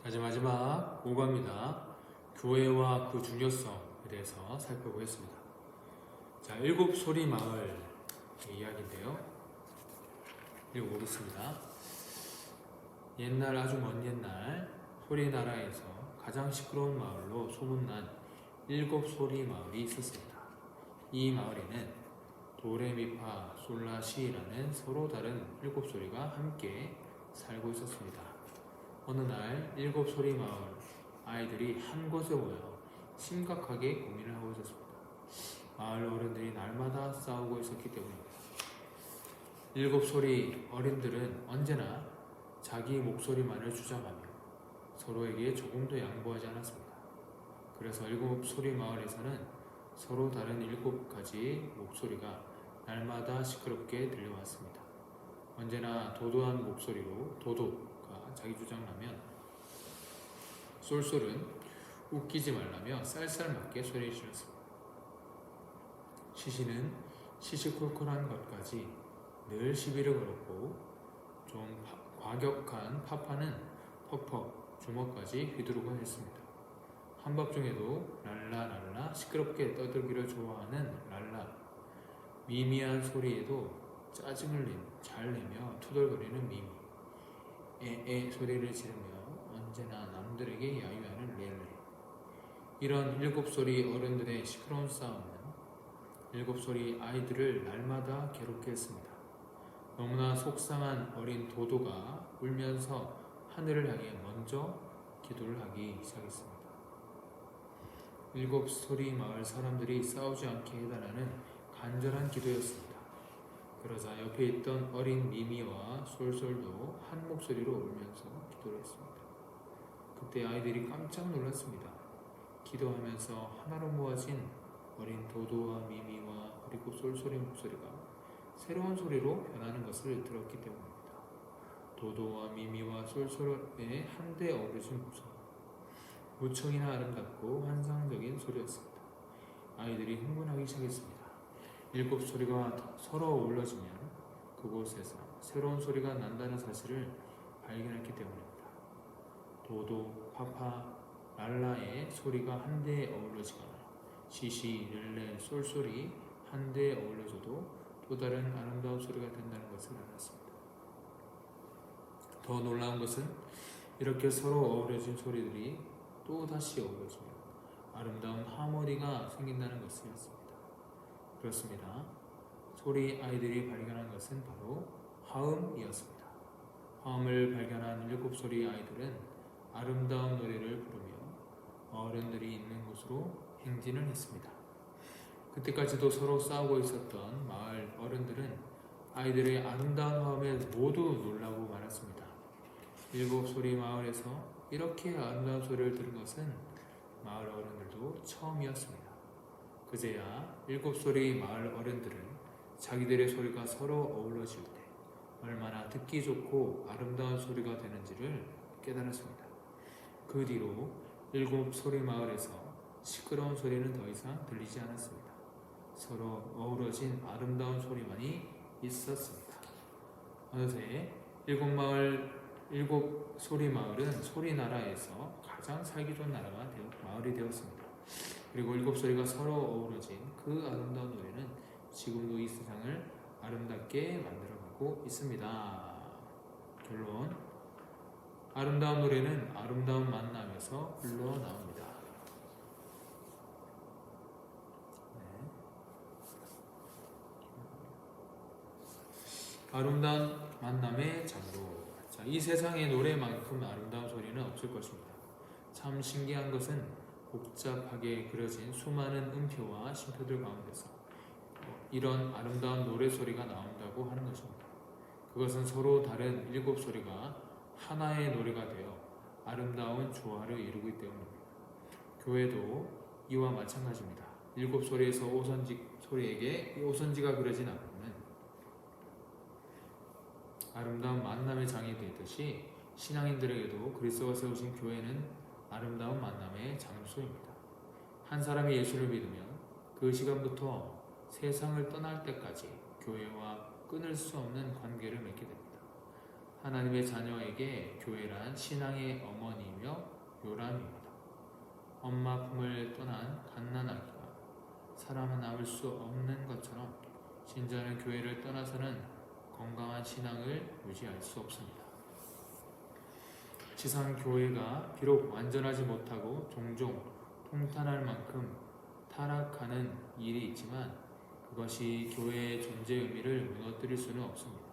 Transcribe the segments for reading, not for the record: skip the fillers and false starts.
이제 마지막 5과입니다. 교회와 그 중요성에 대해서 살펴보겠습니다. 자, 일곱 소리 마을 이야기인데요. 읽어보겠습니다. 옛날, 아주 먼 옛날 소리나라에서 가장 시끄러운 마을로 소문난 일곱 소리 마을이 있었습니다. 이 마을에는 도레미파 솔라시라는 서로 다른 일곱 소리가 함께 살고 있었습니다. 어느 날 일곱 소리 마을 아이들이 한 곳에 모여 심각하게 고민을 하고 있었습니다. 마을 어른들이 날마다 싸우고 있었기 때문입니다. 일곱 소리 어른들은 언제나 자기 목소리만을 주장하며 서로에게 조금도 양보하지 않았습니다. 그래서 일곱 소리 마을에서는 서로 다른 일곱 가지 목소리가 날마다 시끄럽게 들려왔습니다. 언제나 도도한 목소리로 도도가 자기 주장하면 쏠쏠은 웃기지 말라며 쌀쌀맞게 소리를 질렀습니다. 시시는 시시콜콜한 것까지 늘 시비를 걸었고 좀 과격한 파파는 퍽퍽 주먹까지 휘두르곤 했습니다. 한밤중에도 랄라랄라 시끄럽게 떠들기를 좋아하는 랄라, 미미한 소리에도 짜증을 잘 내며 투덜거리는 미미, 에에 소리를 지르며 언제나 남들에게 야유하는 렐레. 이런 일곱 소리 어른들의 시끄러운 싸움은 일곱 소리 아이들을 날마다 괴롭게 했습니다. 너무나 속상한 어린 도도가 울면서 하늘을 향해 먼저 기도를 하기 시작했습니다. 일곱 소리 마을 사람들이 싸우지 않게 해달라는 간절한 기도였습니다. 그러자 옆에 있던 어린 미미와 솔솔도 한 목소리로 울면서 기도를 했습니다. 그때 아이들이 깜짝 놀랐습니다. 기도하면서 하나로 모아진 어린 도도와 미미와 그리고 솔솔의 목소리가 새로운 소리로 변하는 것을 들었기 때문입니다. 도도와 미미와 솔솔의 한데 어우러진 목소리, 무척이나 아름답고 환상적인 소리였습니다. 아이들이 흥분하기 시작했습니다. 일곱 소리가 서로 어우러지면 그곳에서 새로운 소리가 난다는 사실을 발견했기 때문입니다. 도도, 파파, 랄라의 소리가 한데에 어우러지거나 시시, 렐레, 솔솔이 한데에 어우러져도 또 다른 아름다운 소리가 된다는 것을 알았습니다. 더 놀라운 것은 이렇게 서로 어우러진 소리들이 또 다시 어우러지며 아름다운 하모니가 생긴다는 것이었습니다. 그렇습니다. 소리 아이들이 발견한 것은 바로 화음이었습니다. 화음을 발견한 일곱 소리 아이들은 아름다운 노래를 부르며 어른들이 있는 곳으로 행진을 했습니다. 그때까지도 서로 싸우고 있었던 마을 어른들은 아이들의 아름다운 화음에 모두 놀라고 말았습니다. 일곱 소리 마을에서 이렇게 아름다운 소리를 들은 것은 마을 어른들도 처음이었습니다. 그제야 일곱 소리 마을 어른들은 자기들의 소리가 서로 어우러질 때 얼마나 듣기 좋고 아름다운 소리가 되는지를 깨달았습니다. 그 뒤로 일곱 소리 마을에서 시끄러운 소리는 더 이상 들리지 않았습니다. 서로 어우러진 아름다운 소리만이 있었습니다. 어느새 일곱 소리 마을은 소리나라에서 가장 살기 좋은 마을이 되었습니다. 그리고 일곱 소리가 서로 어우러진 그 아름다운 노래는 지금도 이 세상을 아름답게 만들어가고 있습니다. 결론: 아름다운 노래는 아름다운 만남에서 흘러나옵니다. 아름다운 만남의 장로. 자, 이 세상의 노래만큼 아름다운 소리는 없을 것입니다. 참 신기한 것은 복잡하게 그려진 수많은 음표와 쉼표들 가운데서 이런 아름다운 노래 소리가 나온다고 하는 것입니다. 그것은 서로 다른 일곱 소리가 하나의 노래가 되어 아름다운 조화를 이루기 때문입니다. 교회도 이와 마찬가지입니다. 일곱 소리에서 소리에게 오선지가 그려진 앞에는 아름다운 만남의 장이 되듯이 신앙인들에게도 그리스도가 세우신 교회는 아름다운 만남의 장소입니다. 한 사람이 예수를 믿으면 그 시간부터 세상을 떠날 때까지 교회와 끊을 수 없는 관계를 맺게 됩니다. 하나님의 자녀에게 교회란 신앙의 어머니이며 요람입니다. 엄마 품을 떠난 갓난아기가 사람은 낳을 수 없는 것처럼 신자는 교회를 떠나서는 건강한 신앙을 유지할 수 없습니다. 지상 교회가 비록 완전하지 못하고 종종 통탄할 만큼 타락하는 일이 있지만 그것이 교회의 존재 의미를 무너뜨릴 수는 없습니다.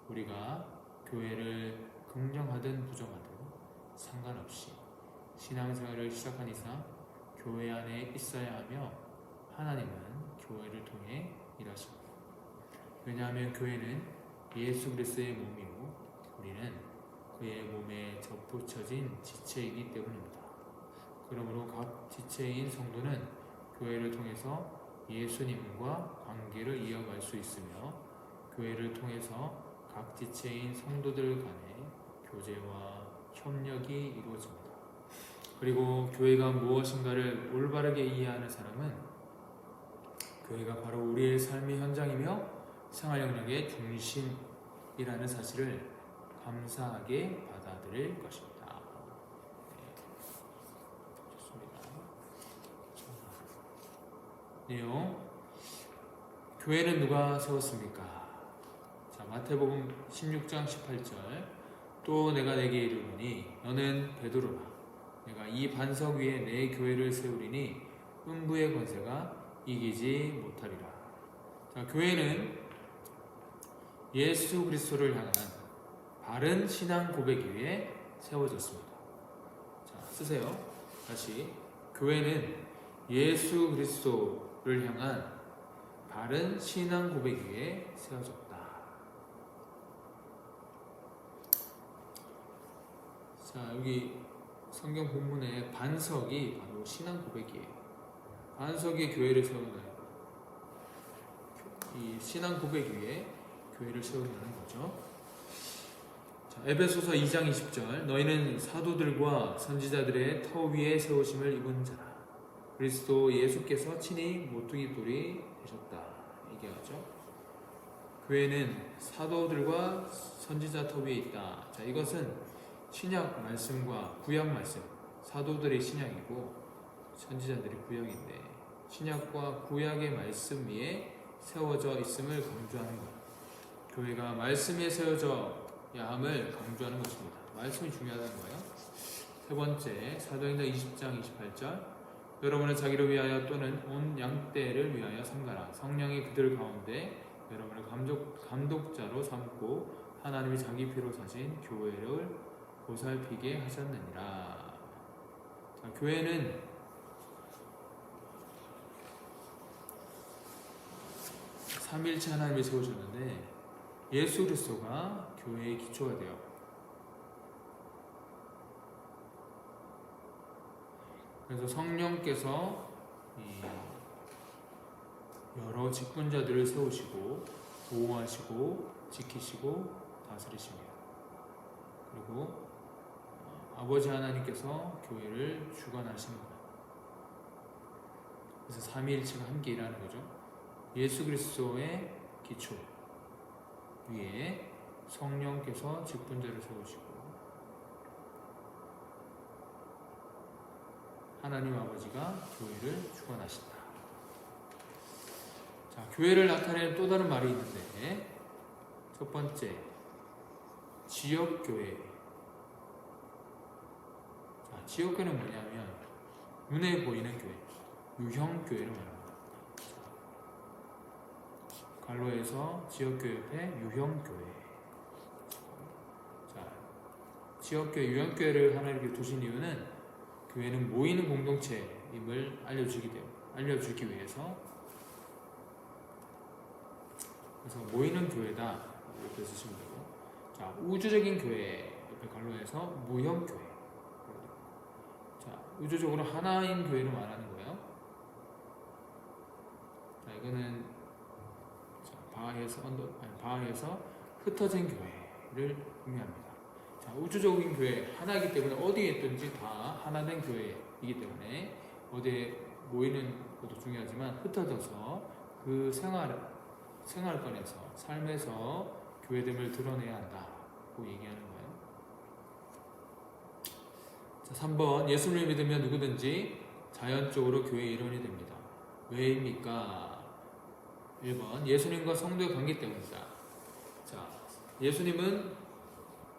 우리가 교회를 긍정하든 부정하든 상관없이 신앙생활을 시작한 이상 교회 안에 있어야 하며 하나님은 교회를 통해 일하십니다. 왜냐하면 교회는 예수 그리스도의 몸이고 우리는 그의 몸에 접붙여진 지체이기 때문입니다. 그러므로 각 지체인 성도는 교회를 통해서 예수님과 관계를 이어갈 수 있으며 교회를 통해서 각 지체인 성도들 간의 교제와 협력이 이루어집니다. 그리고 교회가 무엇인가를 올바르게 이해하는 사람은 교회가 바로 우리의 삶의 현장이며 생활 영역의 중심이라는 사실을 감사하게 받아들일 것입니다. 좋습니다. 내용, 교회는 누가 세웠습니까? 자, 마태복음 16장 18절. 또 내가 내게 이르노니 너는 베드로라. 내가 이 반석 위에 내 교회를 세우리니 음부의 권세가 이기지 못하리라. 자, 교회는 예수 그리스도를 향한 바른 신앙 고백 위에 세워졌습니다. 자, 쓰세요. 다시. 교회는 예수 그리스도를 향한 바른 신앙 고백 위에 세워졌다. 자, 여기 성경 본문의 반석이 바로 신앙 고백이에요. 반석이 교회를 세운다는 거예요. 이 신앙 고백 위에 교회를 세운다는 거죠. 자, 에베소서 2장 20절. 너희는 사도들과 선지자들의 터 위에 세우심을 입은 자라. 그리스도 예수께서 친히 모퉁이 돌이 되셨다. 얘기하죠. 교회는 사도들과 선지자 터 위에 있다. 자, 이것은 신약 말씀과 구약 말씀, 사도들의 신약이고 선지자들이 구약인데 신약과 구약의 말씀 위에 세워져 있음을 강조하는 것. 교회가 말씀 위에 세워져야 함을 강조하는 것입니다. 말씀이 중요하다는 거예요. 세 번째, 사도행전 20장 28절. 여러분은 자기를 위하여 또는 온 양떼를 위하여 삼가라. 성령이 그들 가운데 여러분을 감독자로 삼고 하나님이 자기 피로 사신 교회를 보살피게 하셨느니라. 자, 교회는 삼위일체 하나님이 세우셨는데 예수 그리스도가 교회의 기초가 돼요. 그래서 성령께서 여러 직분자들을 세우시고 보호하시고 지키시고 다스리십니다. 그리고 아버지 하나님께서 교회를 주관하시는 거예요. 그래서 삼위일체가 함께 일하는 거죠. 예수 그리스도의 기초 위에 성령께서 직분자를 세우시고 하나님 아버지가 교회를 주관하신다. 자, 교회를 나타내는 또 다른 말이 있는데 첫 번째, 지역교회. 자, 지역교회는 뭐냐면 눈에 보이는 교회, 유형교회를 말합니다. 갈로에서 지역교회 옆에 유형교회. 자, 지역교회, 유형교회를 하나 이렇게 두신 이유는 교회는 모이는 공동체임을 알려주기 위해서, 그래서 모이는 교회다 이렇게 쓰시면 되고, 자, 우주적인 교회 옆에 갈로에서 무형교회. 자, 우주적으로 하나인 교회를 말하는 거예요. 자, 이거는 바하에서 흩어진 교회를 의미합니다. 자, 우주적인 교회 하나이기 때문에 어디에 있든지 다 하나된 교회이기 때문에 어디에 모이는 것도 중요하지만 흩어져서 그 생활권에서 삶에서 교회됨을 드러내야 한다. 갖고 얘기하는 거예요. 자, 3번 예수를 믿으면 누구든지 자연적으로 교회의 일원이 됩니다. 왜입니까? 1번 예수님과 성도의 관계 때문이다. 자, 예수님은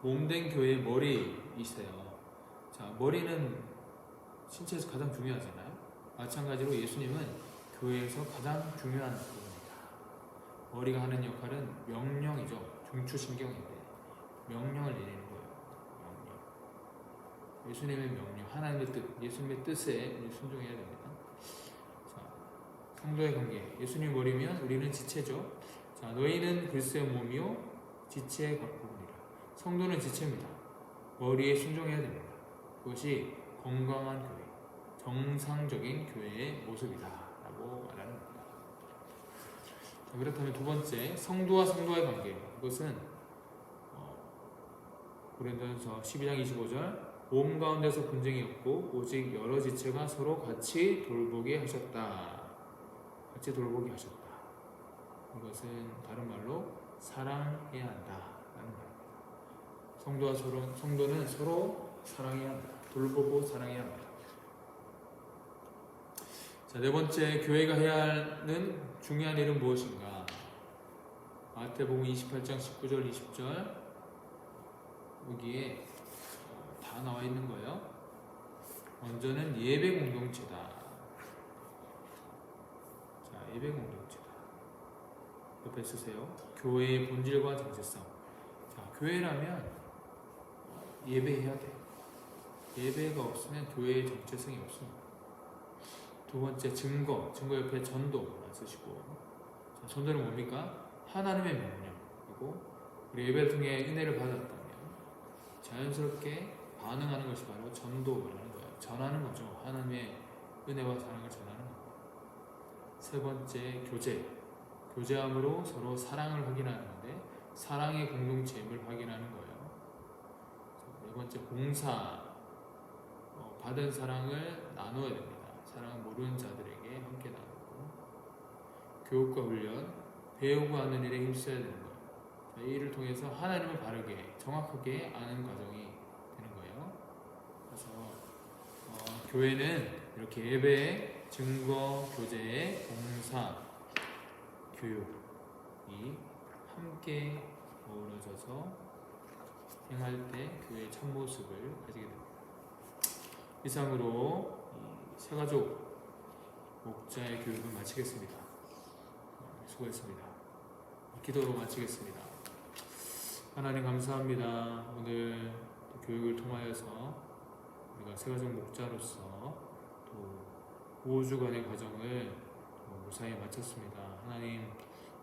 몸된 교회의 머리이세요. 자, 머리는 신체에서 가장 중요하잖아요. 마찬가지로 예수님은 교회에서 가장 중요한 부분입니다. 머리가 하는 역할은 명령이죠. 중추신경인데 명령을 내리는 거예요. 명령. 예수님의 명령, 하나님의 뜻, 예수님의 뜻에 순종해야 됩니다. 자, 성도의 관계. 예수님 머리면 우리는 지체죠. 자, 너희는 그리스도의 몸이요 지체의 부분이라. 성도는 지체입니다. 머리에 순종해야 됩니다. 그것이 건강한 교회, 정상적인 교회의 모습이다 라고 말하는 겁니다. 자, 그렇다면 두 번째, 성도와 성도의 관계. 이것은 고린도전서 12장 25절 몸 가운데서 분쟁이 없고 오직 여러 지체가 서로 같이 돌보게 하셨다. 같이 돌보게 하셨다. 이것은 다른 말로 사랑해야 한다 라는 말입니다. 성도는 서로 사랑해야 한다. 돌보고 사랑해야 합니다. 자, 네 번째, 교회가 해야 하는 중요한 일은 무엇인가? 마태복음 28장 19절 20절 여기에 다 나와 있는 거예요. 먼저는 예배 공동체다. 자, 예배 공동체다. 옆에 쓰세요. 교회의 본질과 정체성. 자, 교회라면 예배해야 돼. 예배가 없으면 교회의 정체성이 없습니다. 두 번째, 증거 옆에 전도 쓰시고. 자, 전도는 뭡니까? 하나님의 명령이고 우리 예배를 통해 은혜를 받았다면 자연스럽게 반응하는 것이 바로 전도라는 거예요. 전하는 거죠. 하나님의 은혜와 사랑을 전하는 거예요. 세 번째, 교제함으로 서로 사랑을 확인하는 건데 사랑의 공동체임을 확인하는 거예요. 네 번째, 봉사, 받은 사랑을 나누어야 됩니다. 사랑을 모르는 자들에게 함께 나누고, 교육과 훈련, 배우고 하는 일에 힘써야 되는 거예요. 이 일을 통해서 하나님을 바르게 정확하게 아는 과정이 되는 거예요. 그래서 교회는 이렇게 예배, 증거, 교제, 봉사, 교육이 함께 어우러져서 행할 때 교회의 참모습을 가지게 됩니다. 이상으로 이 새가족 목자의 교육을 마치겠습니다. 수고했습니다. 기도로 마치겠습니다. 하나님 감사합니다. 오늘 교육을 통하여서 우리가 새가족 목자로서 또 5주간의 과정을 무사히 마쳤습니다. 하나님,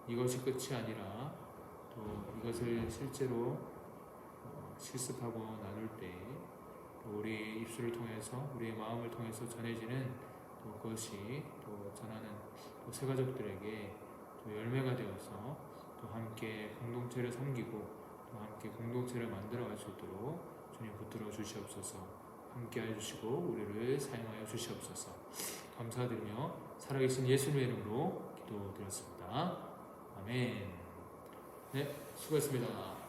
이것이 끝이 아니라 또 이것을 실제로 실습하고 나눌 때 우리 입술을 통해서 우리의 마음을 통해서 전해지는 또 그것이 또 전하는 또 새가족들에게 또 열매가 되어서 또 함께 공동체를 섬기고 또 함께 공동체를 만들어갈 수 있도록 주님 붙들어 주시옵소서. 함께 해주시고 우리를 사용하여 주시옵소서. 감사드리며 살아계신 예수님의 이름으로 기도드렸습니다. 아멘. 네, 수고했습니다.